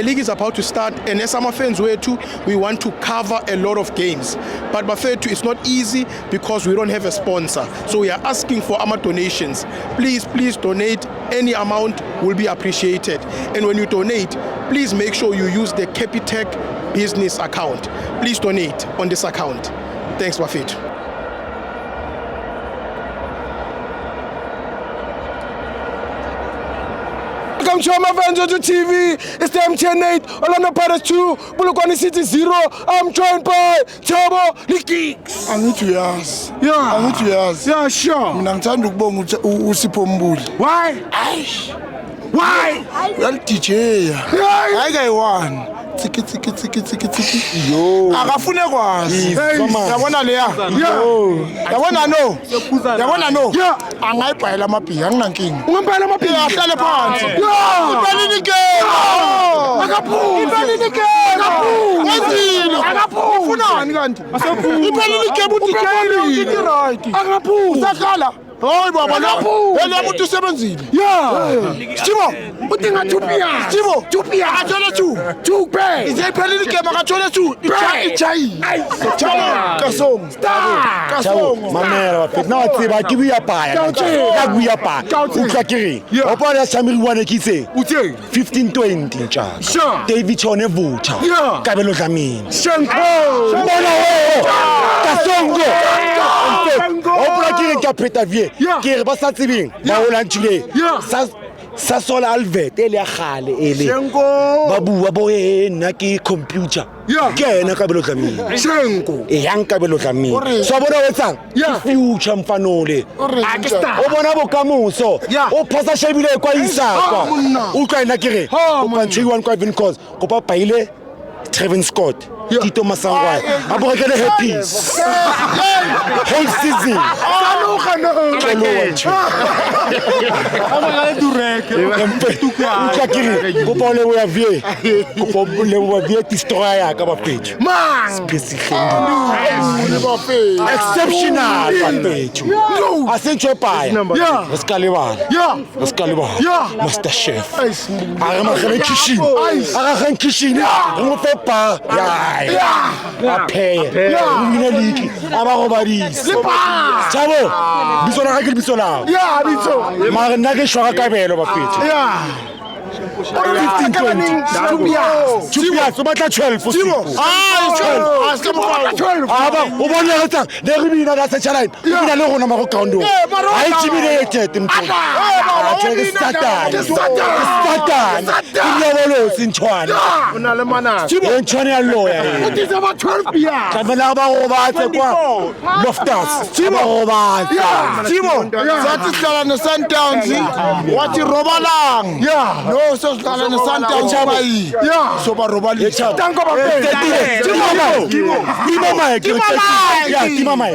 The league is about to start, and as some fans were too, we want to cover a lot of games. But Bafethu, it's not easy because we don't have a sponsor. So we are asking for our donations. Please donate. Any amount will be appreciated. And when you donate, please make sure you use the Capitec business account. Please donate on this account. Thanks, Bafethu. Welcome to my fans on TV. It's the MTN 8, Orlando Pirates 2, Polokwane City 0. I'm joined by Thabo Geeks. I need to ask. Yeah. I need to ask. Yeah, sure. Mina ngithanda ukubonga uSipho Mbuli. Why? Why? Well DJ. Hayi kayi1. Tiki. Yo. Akafune kwazi. Yabona leya. Yabona no. Yabona no. Angayibhayela amabhiya anginankinga. Ungambhala amabhiya ahlale phansi. Ibhalini igame. Akaphuzi. Ibhalini igame. Wenzile. Akaphuzi. Ufunani kanti? Ibhalini igame uthi right. Akaphuzi. Usakhala. Hayi baba lapho. Wena umuntu usebenzile. Yeah. Simo. Udinga 2 piyas. Simo. 2 piyas. Akathola 2. 2 pay. Izayiphelile igame akathola 2. Ichayi. Kasongo. Kasongo. Mamela bafethu na watsiba ke buya paya ka buya paya utlwa kere o bona Shamiriwane ke itse Uthi 1520 njalo Sure. David Chone Vucha Yeah. Kabelo Dlamini Shenko. bona we Kasongo o bona kere ke pheta vie Yeah. kere ba sa tsebeng ba hola ntshile Yeah. sa sola alvet ele ya gale ele Shenko. ba bua bo nna ke computer Yeah. ke ena Kabelo Dlamini Shenko. yang Kabelo Dlamini so bona wetsang Yeah. future mfanole Akista. o bona bokamoso Yeah. o phasa shebile kwa isakwa monna. o tla ina kere Ha, o pantshwe kwa even cause go pa paile Trevin Scott Tito Masangwa abo ke le happy whole season utlwa kere go pa le wa vie go pa le wa vie destroyer ka ba page exceptional bafethu asentshwe paya eskalibala master chef are magene kitchen are kitchen go fe pa ya pay mina liki aba go badisa Thabo bisona ga ke bisona Yeah, bitso. mara nna ke shwa ka kabelo bafethu Yeah. 1520 Tupia so batla 12 Simo. Ah, 12. aba o bona retsa le re bina ka setšhalaine bina le gona mago count ha e tshibile etete mtho Satan ke sintshwana Una le mana. entshwana ya loya It's about 12 piyas. kabela ba go batse kwa Loftus ba go batse Simo. Sathi sihlala ne Sundowns. Wathi robalang. Yeah. No, so sihlala ne Sundowns bayi. Yeah. So ba robalisa. Tango bafethu. Tima mai, Tima mai.